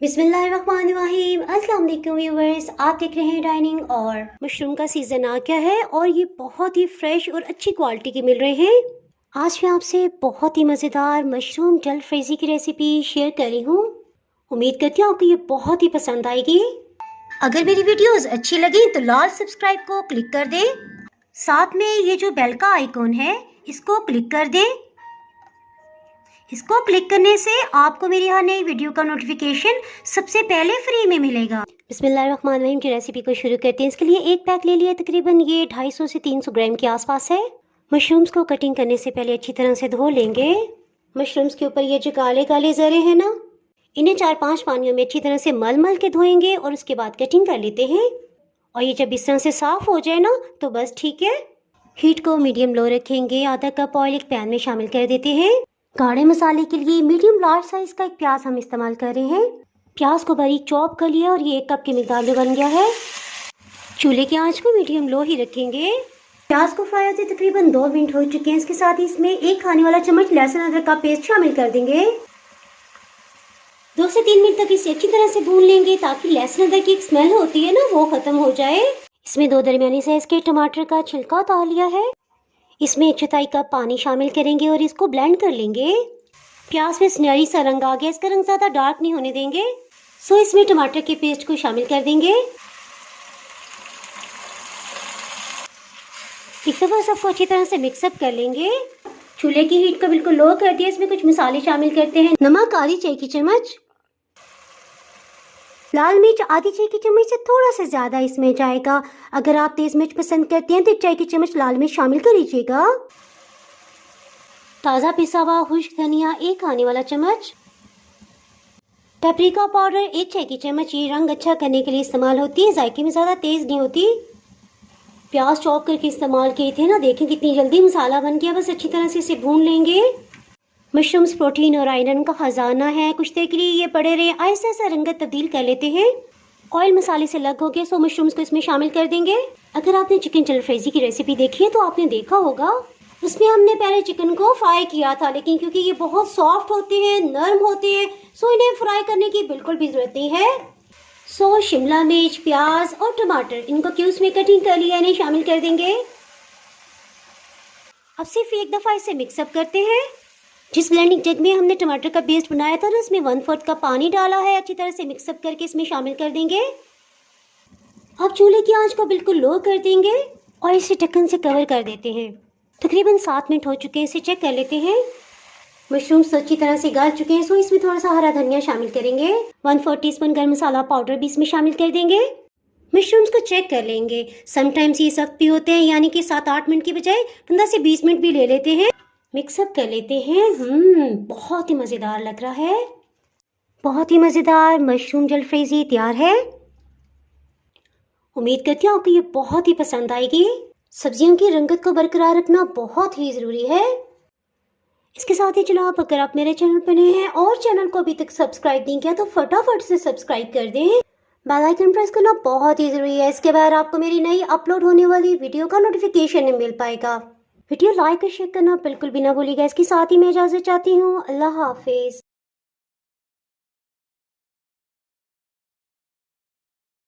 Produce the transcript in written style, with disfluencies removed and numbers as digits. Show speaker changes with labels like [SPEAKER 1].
[SPEAKER 1] बिस्मिल्लाहिर्रहमानिर्रहीम। अस्सलाम वालेकुम व्यूअर्स, आप देख रहे हैं डाइनिंग। और मशरूम का सीज़न आ गया है और ये बहुत ही फ्रेश और अच्छी क्वालिटी के मिल रहे हैं। आज मैं आपसे बहुत ही मज़ेदार मशरूम जल्द फ्रीज़ी की रेसिपी शेयर कर रही हूँ। उम्मीद करती हूँ आपको ये बहुत ही पसंद आएगी। अगर मेरी वीडियोस अच्छी लगी तो लाल सब्सक्राइब को क्लिक कर दें, साथ में ये जो बेल का आइकॉन है इसको क्लिक कर दें। इसको क्लिक करने से आपको मेरी हर नई वीडियो का नोटिफिकेशन सबसे पहले फ्री में मिलेगा। बिस्मिल्लाहिर्रहमानिर्रहीम की रेसिपी को शुरू करते हैं। इसके लिए एक पैक ले लिया, तकरीबन ये 250 से 300 ग्राम के आसपास है। मशरूम्स को कटिंग करने से पहले अच्छी तरह से धो लेंगे। मशरूम्स के ऊपर ये जो काले काले जरे हैं ना, इन्हें 4-5 पानियों में अच्छी तरह से मल मल के धोएंगे और उसके बाद कटिंग कर लेते हैं। और ये जब इस तरह से साफ हो जाए ना तो बस ठीक है। हीट को मीडियम लो रखेंगे। आधा कप ऑयल एक पैन में शामिल कर देते हैं। गाढ़े मसाले के लिए मीडियम लार्ज साइज का एक प्याज हम इस्तेमाल कर रहे हैं। प्याज को बारीक चॉप कर लिया और ये 1 कप की मिकदार में बन गया है। चूल्हे की आंच को मीडियम लो ही रखेंगे। प्याज को फ्राई होते तकरीबन 2 मिनट हो चुके हैं। इसके साथ ही इसमें 1 खाने वाला चम्मच लहसुन अदरक का पेस्ट शामिल कर देंगे। 2 से 3 मिनट तक इसे अच्छी तरह से भून लेंगे ताकि लहसुन अदरक की एक स्मेल होती है ना, वो खत्म हो जाए। इसमें 2 दरमियानी साइज के टमाटर का छिलका उतार लिया है। इसमें 1/4 कप पानी शामिल करेंगे और इसको ब्लेंड कर लेंगे। प्याज में सुनहरी सा रंग आ गया, इसका रंग ज़्यादा डार्क नहीं होने देंगे। सो इसमें टमाटर के पेस्ट को शामिल कर देंगे। एक दफ़ा सबको अच्छी तरह से मिक्सअप कर लेंगे। चूल्हे की हीट को बिल्कुल लो कर दिया। इसमें कुछ मसाले शामिल करते हैं। नमक आधी चाय की चम्मच, लाल मिर्च आधी चाय की चम्मच से थोड़ा सा ज़्यादा इसमें जाएगा। अगर आप तेज़ मिर्च पसंद करते हैं तो 1 चाय की चम्मच लाल मिर्च शामिल कर लीजिएगा। ताज़ा पिसा हुआ खुश्क धनिया 1 खाने वाला चम्मच, पेपरिका पाउडर 1 चाय की चम्मच। ये रंग अच्छा करने के लिए इस्तेमाल होती है, जायके में ज़्यादा तेज़ नहीं होती। प्याज चॉप करके इस्तेमाल किए थे ना, देखें कितनी जल्दी मसाला बन गया। बस अच्छी तरह से इसे भून लेंगे। मशरूम्स प्रोटीन और आयरन का खजाना है। कुछ देर के लिए ये पड़े रहे। आहिस्ता आहिस्ता रंगत तब्दील कर लेते हैं। ऑयल मसाले से अलग हो गया, सो मशरूम्स को इसमें शामिल कर देंगे। अगर आपने चिकन जल्द फ्रीज़ी की रेसिपी देखी है तो आपने देखा होगा उसमें हमने पहले चिकन को फ्राई किया था, लेकिन क्योंकि ये बहुत सॉफ्ट होते हैं, नरम होते हैं, सो इन्हें फ्राई करने की बिल्कुल भी ज़रूरत नहीं है। सो शिमला मिर्च, प्याज और टमाटर, इनको क्यूब्स में कटिंग कर लिया, इन्हें शामिल कर देंगे। अब सिर्फ एक दफ़ा इसे मिक्सअप करते हैं। जिस ब्लेंडिंग जग में हमने टमाटर का पेस्ट बनाया था ना, उसमें 1/4 कप पानी डाला है। अच्छी तरह से मिक्सअप करके इसमें शामिल कर देंगे। अब चूल्हे की आंच को बिल्कुल लो कर देंगे और इसे ढक्कन से कवर कर देते हैं। तकरीबन 7 मिनट हो चुके हैं। इसे चेक कर लेते हैं। मशरूम्स अच्छी तरह से गल चुके हैं, सो इसमें थोड़ा सा हरा धनिया शामिल करेंगे। 1/4 टीस्पून गर्म मसाला पाउडर भी इसमें शामिल कर देंगे। मशरूम्स को चेक कर लेंगे। समटाइम्स ये सख्त भी होते हैं, यानी कि 7-8 मिनट की बजाय 15 से 20 मिनट भी ले लेते हैं। मिक्सअप कर लेते हैं। बहुत ही मज़ेदार लग रहा है। बहुत ही मज़ेदार मशरूम जल्द फ्रीज़ी तैयार है। उम्मीद करती हूँ आपको ये बहुत ही पसंद आएगी। सब्जियों की रंगत को बरकरार रखना बहुत ही ज़रूरी है। इसके साथ ही जनाब, अगर आप मेरे चैनल पर नए हैं और चैनल को अभी तक सब्सक्राइब नहीं किया तो फटाफट से सब्सक्राइब कर दें। बेल आइकन प्रेस करना बहुत ही ज़रूरी है। इसके बाद आपको मेरी नई अपलोड होने वाली वीडियो का नोटिफिकेशन नहीं मिल पाएगा। वीडियो लाइक और शेयर करना बिल्कुल भी ना भूलिएगा। इसके साथ ही मैं इजाज़त चाहती हूँ। अल्लाह हाफिज़।